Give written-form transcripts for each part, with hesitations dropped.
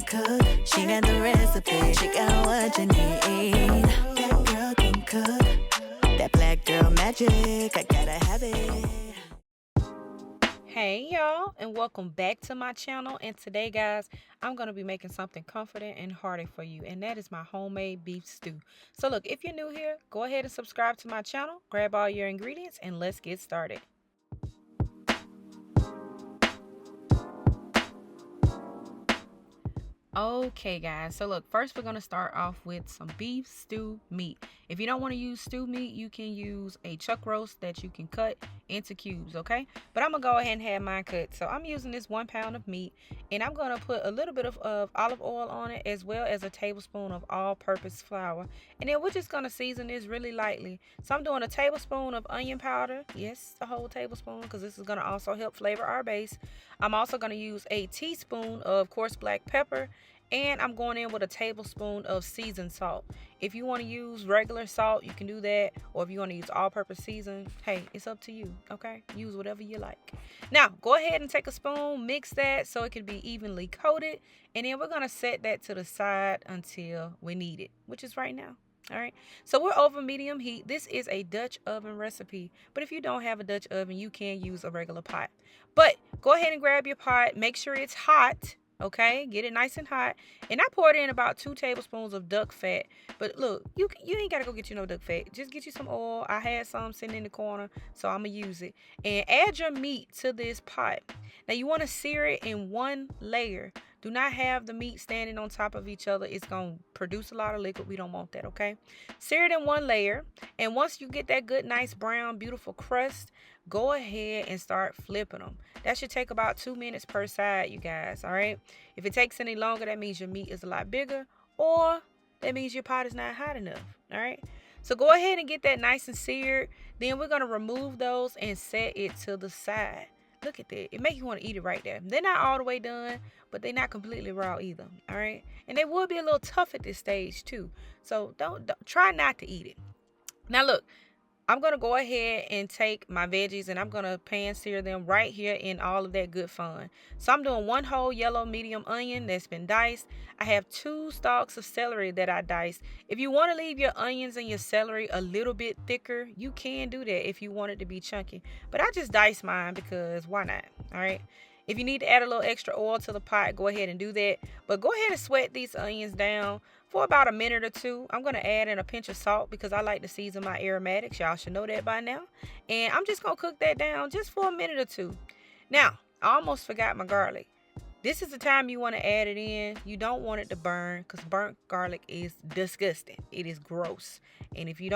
cook. She got the recipe. She got what you need. That girl can cook. That black girl magic. I gotta have it. Hey y'all, and welcome back to my channel. And today, guys, I'm going to be making something comforting and hearty for you, and that is my homemade beef stew. So look, if you're new here, go ahead and subscribe to my channel, grab all your ingredients, and let's get started. Okay, guys, so look, first we're going to start off with some beef stew meat. If you don't want to use stew meat, you can use a chuck roast that you can cut into cubes, okay? But I'm going to go ahead and have mine cut. So I'm using this 1 pound of meat, and I'm going to put a little bit of olive oil on it, as well as a tablespoon of all-purpose flour. And then we're just going to season this really lightly. So I'm doing a tablespoon of onion powder. Yes, a whole tablespoon, because this is going to also help flavor our base. I'm also going to use a teaspoon of coarse black pepper, and I'm going in with a tablespoon of seasoned salt. If you want to use regular salt, you can do that. Or if you want to use all-purpose season, hey, it's up to you, okay? Use whatever you like. Now, go ahead and take a spoon, mix that so it can be evenly coated. And then we're going to set that to the side until we need it, which is right now. All right, so we're over medium heat. This is a Dutch oven recipe, but if you don't have a Dutch oven, you can use a regular pot. But go ahead and grab your pot. Make sure it's hot. Okay, get it nice and hot. And I poured in about 2 tablespoons of duck fat. But look, you ain't got to go get you no duck fat. Just get you some oil. I had some sitting in the corner, so I'm going to use it. And add your meat to this pot. Now, you want to sear it in one layer. Do not have the meat standing on top of each other. It's going to produce a lot of liquid. We don't want that, okay? Sear it in one layer. And once you get that good, nice, brown, beautiful crust, go ahead and start flipping them. That should take about 2 minutes per side, you guys, all right? If it takes any longer, that means your meat is a lot bigger, or that means your pot is not hot enough, all right? So go ahead and get that nice and seared. Then we're going to remove those and set it to the side. Look at that. It makes you want to eat it right there. They're not all the way done, but they're not completely raw either, all right? And they will be a little tough at this stage too. So don't try not to eat it. Now look, I'm going to go ahead and take my veggies and I'm going to pan sear them right here in all of that good fun. So I'm doing 1 whole yellow medium onion that's been diced. I have 2 stalks of celery that I diced. If you want to leave your onions and your celery a little bit thicker, you can do that if you want it to be chunky. But I just diced mine because why not? All right. If you need to add a little extra oil to the pot, go ahead and do that. But go ahead and sweat these onions down for about a minute or two. I'm going to add in a pinch of salt because I like to season my aromatics. Y'all should know that by now. And I'm just going to cook that down just for a minute or two. Now, I almost forgot my garlic. This is the time you want to add it in. You don't want it to burn because burnt garlic is disgusting. It is gross. And if you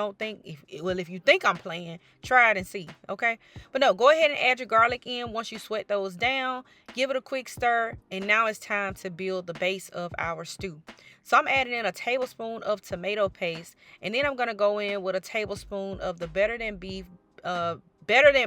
think I'm playing, try it and see, okay? But no, go ahead and add your garlic in once you sweat those down. Give it a quick stir, and now it's time to build the base of our stew. So I'm adding in a tablespoon of tomato paste, and then I'm going to go in with a tablespoon of the better than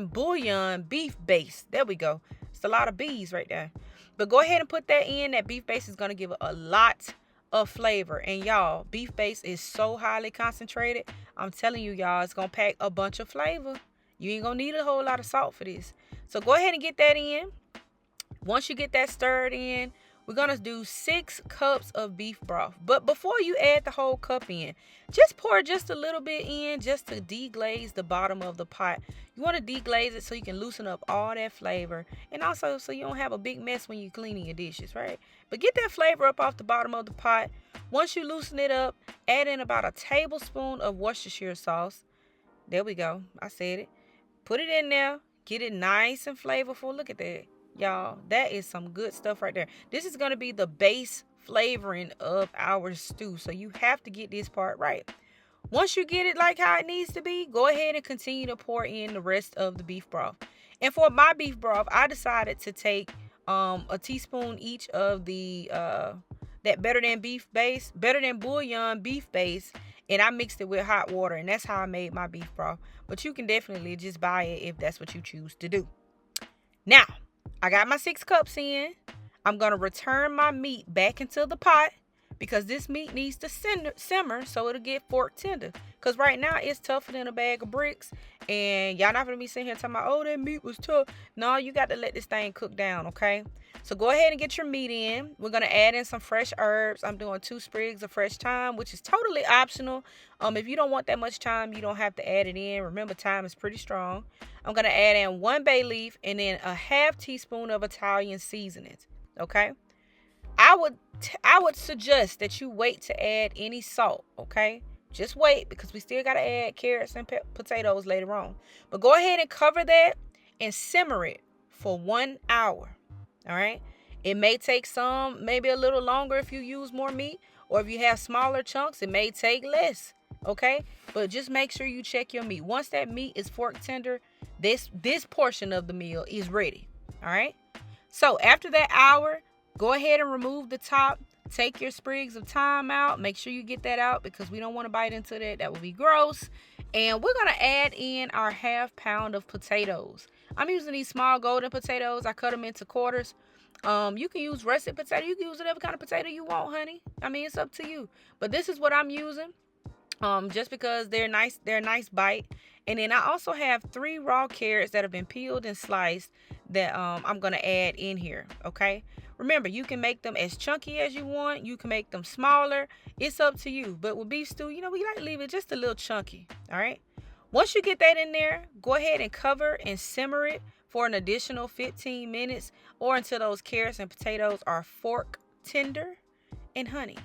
bouillon beef base. There we go. It's a lot of bees right there. But go ahead and put that in. That beef base is going to give it a lot of flavor. And y'all, beef base is so highly concentrated. I'm telling you, y'all, it's going to pack a bunch of flavor. You ain't going to need a whole lot of salt for this. So go ahead and get that in. Once you get that stirred in, we're going to do 6 cups of beef broth. But before you add the whole cup in, just pour just a little bit in just to deglaze the bottom of the pot. You want to deglaze it so you can loosen up all that flavor. And also so you don't have a big mess when you're cleaning your dishes, right? But get that flavor up off the bottom of the pot. Once you loosen it up, add in about a tablespoon of Worcestershire sauce. There we go. I said it. Put it in there. Get it nice and flavorful. Look at that. Y'all, that is some good stuff right there. This is going to be the base flavoring of our stew. So you have to get this part right. Once you get it like how it needs to be, go ahead and continue to pour in the rest of the beef broth. And for my beef broth, I decided to take a teaspoon each of the that better than bouillon beef base, and I mixed it with hot water, and that's how I made my beef broth. But you can definitely just buy it if that's what you choose to do. Now, I got my 6 cups in. I'm going to return my meat back into the pot because this meat needs to simmer so it'll get fork tender. Because right now, it's tougher than a bag of bricks. And y'all not going to be sitting here talking about, oh, that meat was tough. No, you got to let this thing cook down, okay? So go ahead and get your meat in. We're going to add in some fresh herbs. I'm doing 2 sprigs of fresh thyme, which is totally optional. If you don't want that much thyme, you don't have to add it in. Remember, thyme is pretty strong. I'm going to add in 1 bay leaf and then a half teaspoon of Italian seasonings, okay? I would suggest that you wait to add any salt, okay? Just wait, because we still got to add carrots and potatoes later on. But go ahead and cover that and simmer it for 1 hour. All right. It may take maybe a little longer if you use more meat, or if you have smaller chunks, it may take less. Okay. But just make sure you check your meat. Once that meat is fork tender, this portion of the meal is ready. All right. So after that hour, go ahead and remove the top. Take your sprigs of thyme out. Make sure you get that out, because we don't want to bite into that. That would be gross. And we're going to add in our ½ pound of potatoes. I'm using these small golden potatoes. I cut them into quarters. You can use russet potato. You can use whatever kind of potato you want, honey. I mean, it's up to you. But this is what I'm using. Just because they're nice. They're a nice bite. And then I also have 3 raw carrots that have been peeled and sliced that I'm going to add in here. Okay. Remember, you can make them as chunky as you want. You can make them smaller. It's up to you. But with beef stew, we like to leave it just a little chunky. All right. Once you get that in there, go ahead and cover and simmer it for an additional 15 minutes, or until those carrots and potatoes are fork tender. And honey,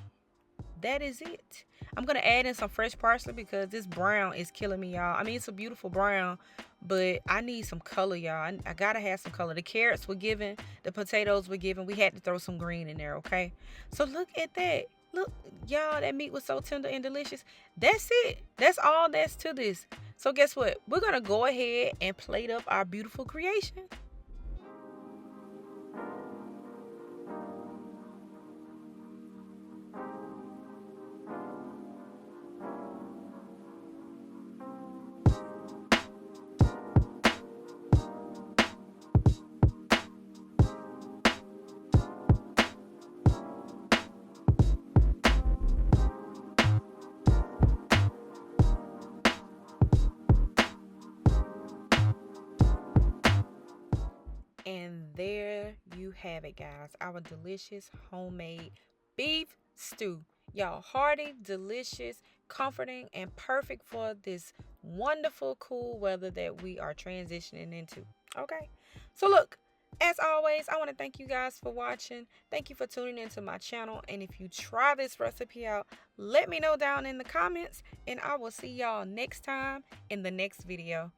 that is it. I'm going to add in some fresh parsley, because this brown is killing me, y'all. I mean, it's a beautiful brown, but I need some color, y'all. I got to have some color. The carrots were given. The potatoes were given. We had to throw some green in there, okay? So look at that. Look, y'all, that meat was so tender and delicious. That's it. That's all that's to this. So guess what? We're going to go ahead and plate up our beautiful creation. And there you have it, guys. Our delicious homemade beef stew. Y'all, hearty, delicious, comforting, and perfect for this wonderful, cool weather that we are transitioning into. Okay? So look, as always, I want to thank you guys for watching. Thank you for tuning into my channel. And if you try this recipe out, let me know down in the comments. And I will see y'all next time in the next video.